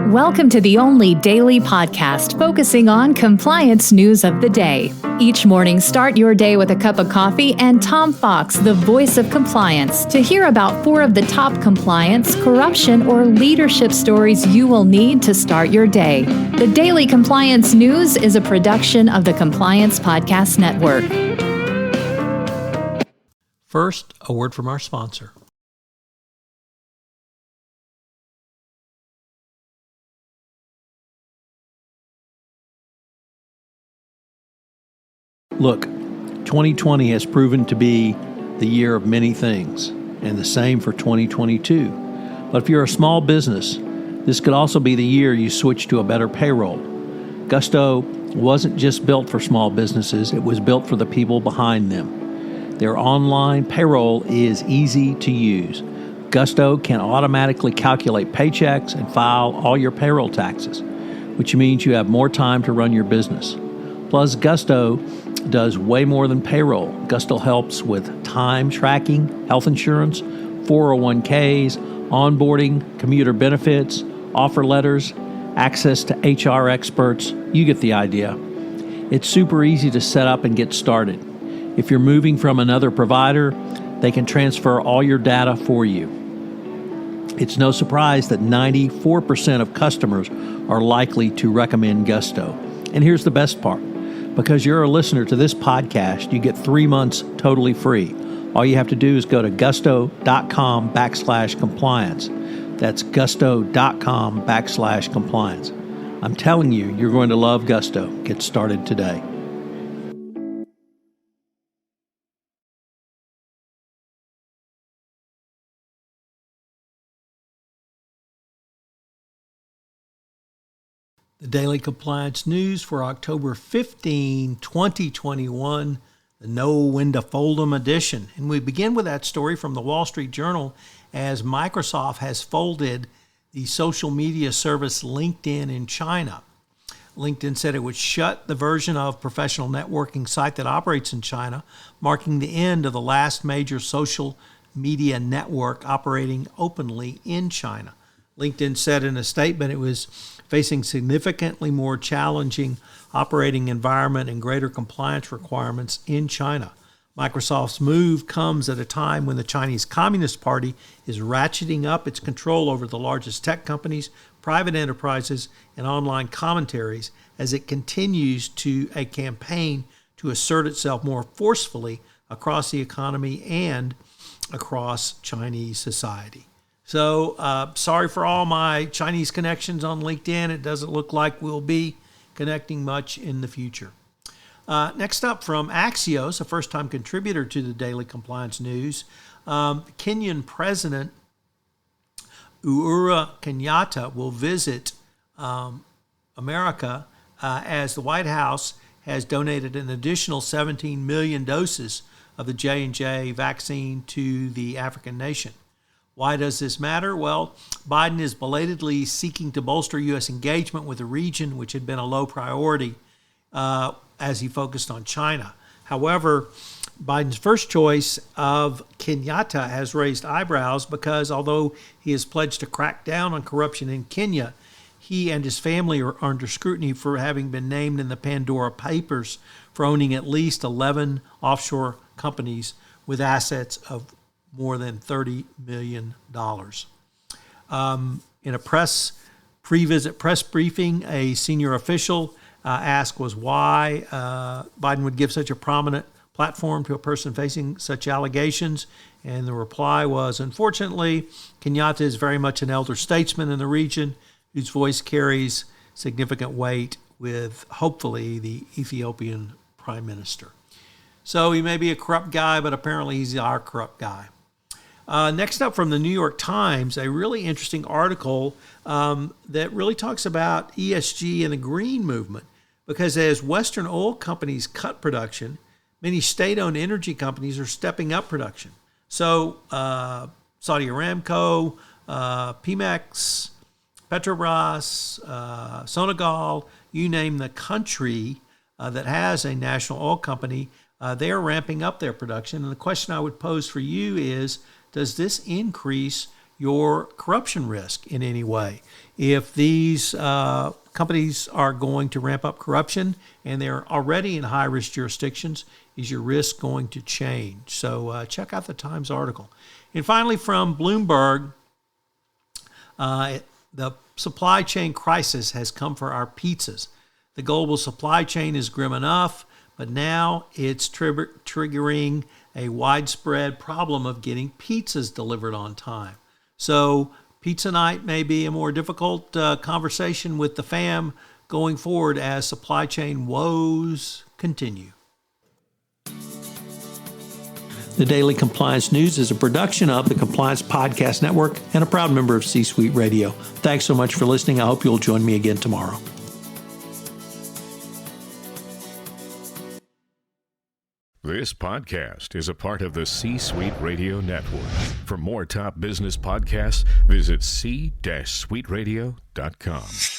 Welcome to the only daily podcast focusing on compliance news of the day. Each morning, start your day with a cup of coffee and Tom Fox, the voice of compliance, to hear about 4 of the top compliance, corruption, or leadership stories you will need to start your day. The Daily Compliance News is a production of the Compliance Podcast Network. First, a word from our sponsor. Look, 2020 has proven to be the year of many things, and the same for 2022. But if you're a small business, this could also be the year you switch to a better payroll. Gusto wasn't just built for small businesses, it was built for the people behind them. Their online payroll is easy to use. Gusto can automatically calculate paychecks and file all your payroll taxes, which means you have more time to run your business. Plus, Gusto does way more than payroll. Gusto helps with time tracking, health insurance, 401ks, onboarding, commuter benefits, offer letters, access to HR experts. You get the idea. It's super easy to set up and get started. If you're moving from another provider, they can transfer all your data for you. It's no surprise that 94% of customers are likely to recommend Gusto. And here's the best part. Because you're a listener to this podcast, you get 3 months totally free. All you have to do is go to gusto.com/compliance. That's gusto.com/compliance. I'm telling you, you're going to love Gusto. Get started today. The Daily Compliance News for October 15, 2021, the Know When to Fold 'em edition. And we begin with that story from the Wall Street Journal as Microsoft has folded the social media service LinkedIn in China. LinkedIn said it would shut the version of professional networking site that operates in China, marking the end of the last major social media network operating openly in China. LinkedIn said in a statement it was facing significantly more challenging operating environment and greater compliance requirements in China. Microsoft's move comes at a time when the Chinese Communist Party is ratcheting up its control over the largest tech companies, private enterprises, and online commentaries as it continues to a campaign to assert itself more forcefully across the economy and across Chinese society. So sorry for all my Chinese connections on LinkedIn. It doesn't look like we'll be connecting much in the future. Next up from Axios, a first-time contributor to the Daily Compliance News, Kenyan President Uhuru Kenyatta will visit America as the White House has donated an additional 17 million doses of the J&J vaccine to the African nation. Why does this matter? Well, Biden is belatedly seeking to bolster U.S. engagement with the region, which had been a low priority as he focused on China. However, Biden's first choice of Kenyatta has raised eyebrows because although he has pledged to crack down on corruption in Kenya, he and his family are under scrutiny for having been named in the Pandora Papers for owning at least 11 offshore companies with assets of more than $30 million. In a pre-visit press briefing, a senior official asked was why Biden would give such a prominent platform to a person facing such allegations. And the reply was, unfortunately, Kenyatta is very much an elder statesman in the region whose voice carries significant weight with, hopefully, the Ethiopian prime minister. So he may be a corrupt guy, but apparently he's our corrupt guy. Next up from the New York Times, a really interesting article that really talks about ESG and the green movement. Because as Western oil companies cut production, many state-owned energy companies are stepping up production. So Saudi Aramco, Pemex, Petrobras, Sonagal, you name the country that has a national oil company, they are ramping up their production. And the question I would pose for you is, does this increase your corruption risk in any way. If these companies are going to ramp up corruption and they're already in high-risk jurisdictions, is your risk going to change? So check out the Times article. And finally, from Bloomberg, the supply chain crisis has come for our pizzas. The global supply chain is grim enough, but now it's triggering a widespread problem of getting pizzas delivered on time. So pizza night may be a more difficult conversation with the fam going forward as supply chain woes continue. The Daily Compliance News is a production of the Compliance Podcast Network and a proud member of C-Suite Radio. Thanks so much for listening. I hope you'll join me again tomorrow. This podcast is a part of the C-Suite Radio Network. For more top business podcasts, visit c-suiteradio.com.